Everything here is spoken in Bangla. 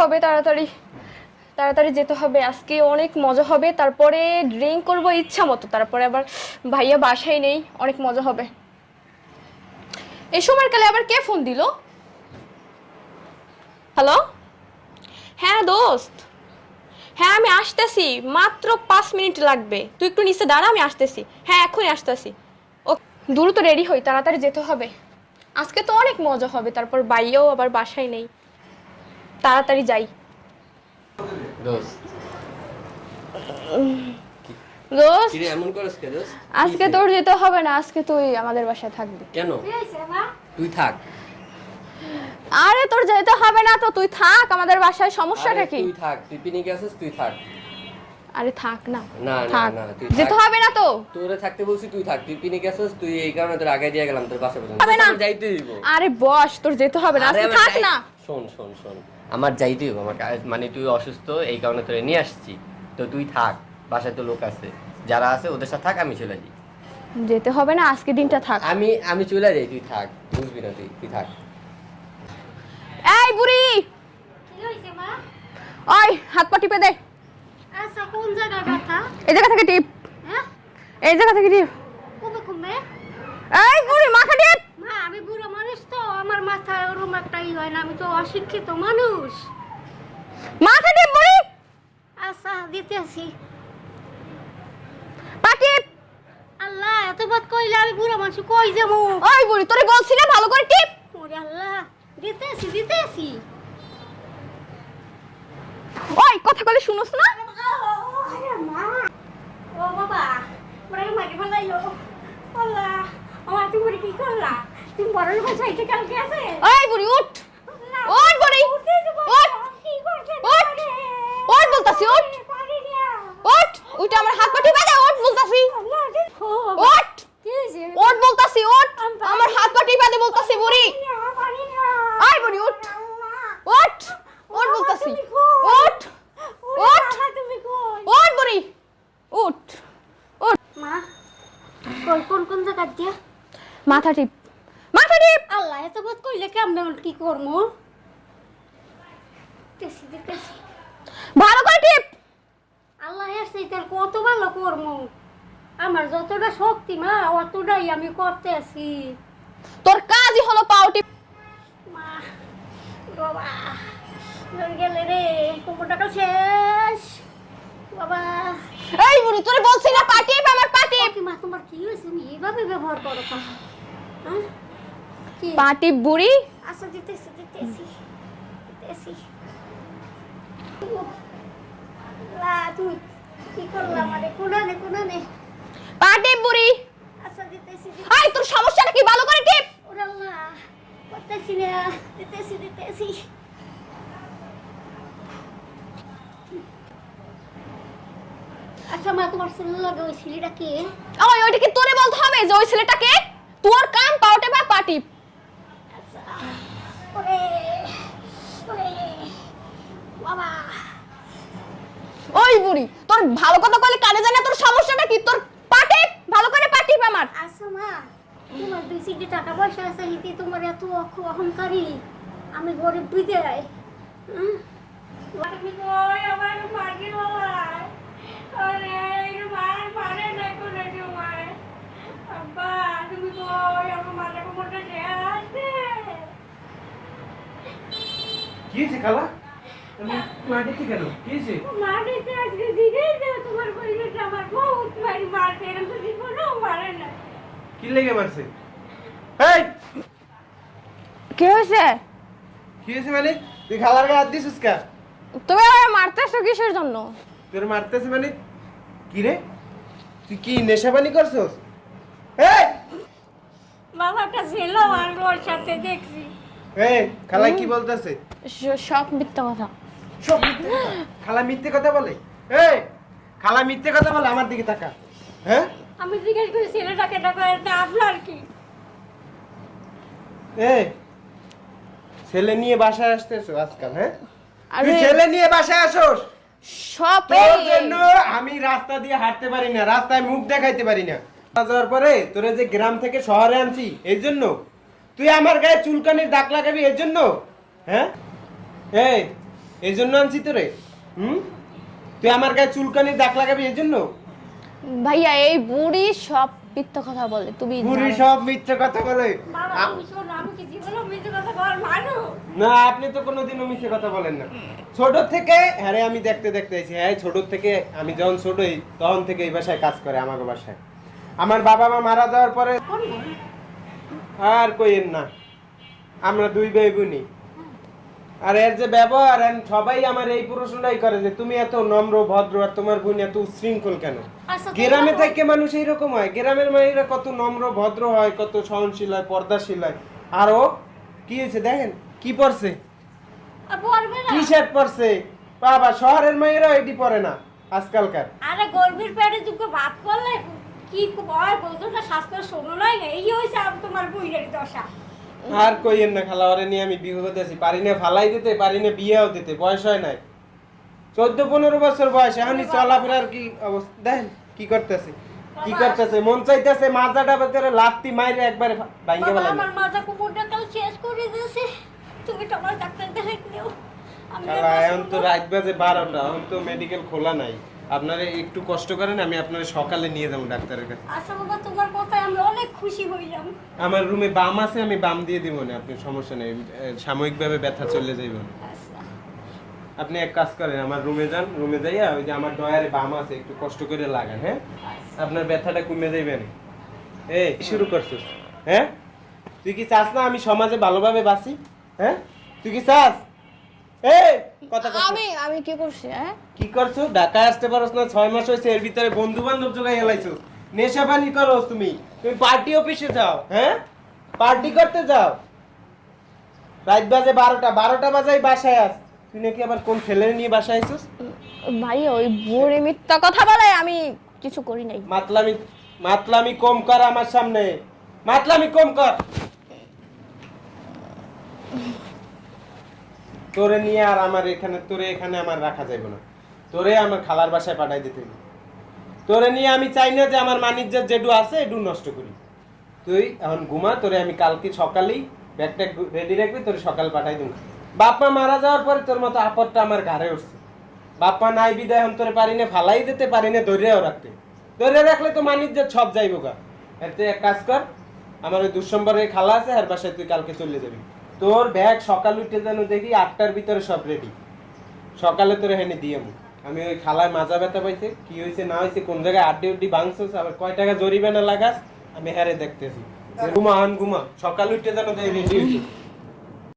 হবে, তাড়াতাড়ি তাড়াতাড়ি যেতে হবে, আজকে অনেক মজা হবে। তারপরে ড্রিঙ্ক করবো ইচ্ছা মতো, তারপরে আবার ভাইয়া বাসায় নেই, অনেক মজা হবে। এই সময় কালে আবার কে ফোন দিল? হ্যালো, হ্যাঁ দোস্ত, হ্যাঁ আমি আসতেছি, মাত্র 5 মিনিট লাগবে, তুই একটু নিচে দাঁড়া, আমি আসতেছি। হ্যাঁ এখনই আসতেছি। ও দ্রুত রেডি হই, তাড়াতাড়ি যেতে হবে, আজকে তো অনেক মজা হবে। তারপর ভাইয়াও আবার বাসায় নেই, তাড়াতাড়ি যাই। দোস্ত দোস্ত কিরে এমন করিস কে দোস্ত? আজকে তোর যেতে হবে না, আজকে তুই আমাদের বাসায় থাকবি। কেন? তুই থাক। আরে তোর যেতে হবে না তো, তুই থাক আমাদের বাসায়, সমস্যাটা কি? তুই থাক, তুই পিকনিকে আসিস, তুই থাক। আরে থাক না, না না থাক, না তুই যেতে হবে না তো। তোরে থাকতে বলছি, তুই থাক, তুই পিকনিকে আসিস, তুই এই কারণে তোর আগে দিয়ে গেলাম তোর বাসা পর্যন্ত। হবে না, যাইতে দিব। আরে বস, তোর যেতে হবে না, আজকে থাক না। শোন শোন শোন, আমার যাইতে দিব, আমার মানে তুই অসুস্থ এই কারণে তোরে নিয়ে আসছি, তো তুই থাক, বাসায় তো লোক আছে, যারা আছে ওদের সাথে থাক, আমি চলে যাই। যেতে হবে না, আজকে দিনটা থাক। আমি চলে যাই, তুই থাক, বুঝবি না, তুই থাক। এই বুড়ি, কি হইছে মা? ওই হাত পা টিপে দে। আচ্ছা কোন জায়গায় ব্যথা? এই জায়গা থেকে টিপ, হ্যাঁ? এই জায়গা থেকে টিপ। কবে কমবে? এই বুড়ি মাথা টিপ। মা আমি বুড়ো মানুষ তো, আমার মাথায় ওরম একটাই হয় না, আমি তো অশিক্ষিত মানুষ। মাথা টিপ বুড়ি। আচ্ছা দিতেছি। পা টিপ। আল্লাহ এত বাত কইলে আমি বুড়ো মানুষ কই যাবো? ওই বুড়ি, তোরে বলছি না ভালো করে টিপ। ওরে আল্লাহ, দিতেছি। ওই কথা বলে শুনোস না? আরে মা, ও বাবা, ওরে মাকে বলাইলো। আল্লাহ, আমার তুমি কি করলা? তুমি বড় লোক চাইতে কালকে আছে? ওই বুড়ি উঠ, ওঠ বুড়ি, ওঠ, কি করছেন? ওঠ, ওঠ বলতাছি, ওঠ, ওঠ, উঠে আমার হাত পা টিপে দে, ওঠ বলতাছি, ওঠ, ওঠ বলতাছি, ওঠ, আমার হাত পা টিপে দে বলতাছি বুড়ি। ওই বুড়ি উঠ, ওঠ, ওঠ বলতাছি, ওঠ, ওঠ, ওঠ বুড়ি, উঠ, উঠ। মা কোন জায়গা দিয়ে? মাথা টিপ, মাথা টিপ। আল্লাহ এত বোধ কইলে কেমনে কি করবো? দিতেছি ভালো করে টিপ। আল্লাহ এসে তোর কত ভালো করবো, আমার যতটা শক্তি মা অতটাই আমি করতেছি। তোর কাজই হলো পাও টিপ। মা বাবা ধরে গেলে রে, কোমরটা শেষ বাবা। এই বুড়ি, তোরে বলছি না পা টিপ, আমার পা টিপ। কি মা তোমার কি হয়েছে? আমি এইভাবে ব্যবহার করো তা? হ্যাঁ? কি? পা টিপ বুড়ি। আচ্ছা দিতেছি। তুমি কি করলা মানে? কোনানে পা টিপ বুড়ি। আচ্ছা দিতেছি। এই তোর সমস্যাটা কি, ভালো করে টিপ। ওরে আল্লাহ, করতেছি না, দিতেছি। আচ্ছা মা, তোমার ছেলে লাগে ওই ছেলেটা কে? ওই ওইটা কি তোরে বলতে হবে যে ওই ছেলেটাকে? তোর কাম পাও টিপা, পা টিপ। আচ্ছা ওরে বাবা। ওই বুড়ি, তোর ভালো কথা কইলে কানে যায় না, তোর সমস্যাটা কি? তোর পা টিপ, ভালো করে পা টিপ আমার। আচ্ছা মা, তোমার 2 টাকা পয়সা আছে, হিতে তোমার এত অহংকারী? আমি গরিব বিদায়। আমার মাকে বাবা, আরে মারে না কোনো সময়। আব্বা তুমি কই, আমার মাকে কোমরটা আসছে। কি হয়েছে খালা? আমি মাটিতে কেন? কি হয়েছে? মাটিতে আজকে দিনে তোমার পরিবেশটা আমার বহুত মারতে, এরকম তো জীবনেও মারে না। কি লেগে মারছে? এই কি হয়েছে? কি হয়েছে মানে? তুই খালার গায়ে হাত দিছিস কা? তুমি আমাকে মারতেছো কিসের জন্য? তোর মারতেছে মানে? কি রে, তুই কি নেশাবানি করছস? এই বাবাটা ছিল আর ওর সাথে দেখছি। এই খালা কি বলতেছে? সব মিথ্যা কথা। সব মিথ্যে কথা? খালা মিথ্যে কথা বলে? এই খালা মিথ্যে কথা বলে, আমার দিকে তাকা। হ্যাঁ আমি জিজ্ঞেস করি ছেলেটাকে ডাকা, আপনার কি? এই ছেলে নিয়ে বাসায় আসতেছো আজকাল? হ্যাঁ আরে তুই ছেলে নিয়ে বাসায় আসোস? সব তোর জন্য আমি রাস্তা দিয়ে হাঁটতে পারি না, রাস্তায় মুখ দেখাইতে পারি না। যাওয়ার পরে তোরে যে গ্রাম থেকে শহরে আনছি এই জন্য? তুই আমার গায়ে চুলকানির দাগ লাগাবি এর জন্য? হ্যাঁ এই এই জন্য আনছি তোরে। তুই আমার গায়ে চুলকানির দাগ লাগাবি এই জন্য? ভাইয়া এই বুড়ি সব মিথ্যা কথা বলে, তুমি বুড়ি জানো। সব মিথ্যে কথা বলে। বাবা তুমি শোনো, আমি কি জীবনে মিথ্যে কথা বল মানো? না, আপনি তো কোনোদিনও মিথ্যে কথা বলেন না। ছোট থেকে হ্যাঁ আমি দেখতে আইছি, হ্যাঁ ছোট থেকে, আমি যখন ছোটই তখন থেকে এই বাসায় কাজ করে আমাকে বাসায়। আমার বাবা মা মারা যাওয়ার পরে কোন বোন? আর কইেন না, আমরা দুই ভাই বোনই। আর এর যে ব্যবহার, সবাই আমার এই প্রশ্নটাই করে যে তুমি এত নম্র ভদ্র আর তোমার বোন এত উচ্ছৃঙ্খল কেন? আচ্ছা, গ্রামে থেকে মানুষ এইরকম হয়, গ্রামের মেয়েরা কত নম্র ভদ্র হয়, কত সহনশীল হয়, পর্দাশীল হয়। আরো কি হয়েছে দেখেন, কি পরছে, আর বলবে না। টি শার্ট পরছে। বাবা, শহরের মেয়েরা এটি পরে না আজকালকার। আরে গর্ভের পেটে দুটো ভাত করলে কি ভয় বলতো না, স্বাস্থ্য শোনো নাই, এই হয়েছে তোমার বইয়ের দশা। আর কইেন না খালা, ওরে নিয়ে আমি বিপদে আছি, পারি না ফালাই দিতে, পারি না বিয়েও দিতে, বয়স হয় নাই, 14-15 বছর বয়স, এখনই চলাফেরার কি অবস্থা দেখেন, কি করতেছে কি করতেছে, মন চাইতেছে মাজাটা ভেতরে লাত্তি মাইরে একবারে ভাঙিয়ে বাবা, ফেলাম। আমার মাজা কুকুরটা কাল শেষ করে দিয়েছে, তুমি তো আমার ডাক্তার দেখাই নিও। আমি খালা, এখন তো রাত বাজে 12টা, এখন তো মেডিকেল খোলা নাই। আপনারা একটু কষ্ট করেন, আমি আপনারা সকালে নিয়ে যাবো ডাক্তারের কাছে। আচ্ছা বাবা, তোমার কথায় আমি অনেক খুশি হইলাম। আমার রুমে বাম আছে, আমি বাম দিয়ে দিব না, আপনি সমস্যা নেই, সাময়িকভাবে ব্যথা চলে যাইব না। আচ্ছা। আপনি এক কাজ করেন, আমার রুমে যান, রুমে যাইয়া ওই যে আমার ডয়ারে বাম আছে, একটু কষ্ট করে লাগান, হ্যাঁ আপনার ব্যথাটা কমে যাইবে না। এই শুরু করছিস, হ্যাঁ তুই কি চাস না আমি সমাজে ভালোভাবে বাঁচি? হ্যাঁ তুই কি চাস? এই কথা কথা আমি কি করছি? হ্যাঁ কি করছো? ঢাকায় আসতে পারছ না, 6 মাস হয়েছে, এর ভিতরে বন্ধু বান্ধব জোগাই হেলাইছো, নেশা পানি করো তুমি, তুমি পার্টি অফিসে যাও, হ্যাঁ পার্টি করতে যাও, রাত বাজে 12টা বাজাই বাসায় আস, তুই নাকি আবার কোন ছেলে নিয়ে বাসায় আইছিস? ভাইয়া ওই বুড়ি মিথ্যা কথা বলে, আমি কিছু করি নাই। মাতলামি কম কর আমার সামনে, মাতলামি কম কর। তোরে নিয়ে আর আমার এখানে, তোরে এখানে আমার রাখা যাবে না, তোরে আমার খালার বাসায় পাঠাই দিতে হবে। তোরে নিয়ে আমি চাই না যে আমার মানিজ্যের যেটু আছে এটু নষ্ট করি। তুই এখন ঘুমা, তোরে আমি কালকে সকালেই ব্যাগটা রেডি রাখবি, তোরে সকাল পাঠাই দেবো। বাপমা মারা যাওয়ার পরে তোর মতো আপদটা আমার ঘাড়ে উঠছে, বাপমা নাই বিদায় এখন তোরে পারি না ফালাই দিতে, পারি না ধরেও রাখতে, ধরে রাখলে তো মানিজ্যের সব যাইব গা। এতে এক কাজ কর, আমার ওই দুঃসম্পর্কের খালা আছে, আর বাসায় তুই কালকে চলে যাবি। তোর ব্যাগ সকাল উঠে যেন দেখি 8টার ভিতরে সব রেডি, সকালে তোরে হেনে দিয়ে আমি ওই খালায় মাজা ব্যথা পাইছে, কি হয়েছে না হয়েছে, কোন জায়গায় আড্ডি উড্ডি ভাঙছিস, আবার কয় টাকা জরিমানা লাগাস, আমি হারে দেখতেছি। ঘুমা, সকাল উঠে যেন রেডি হয়েছে।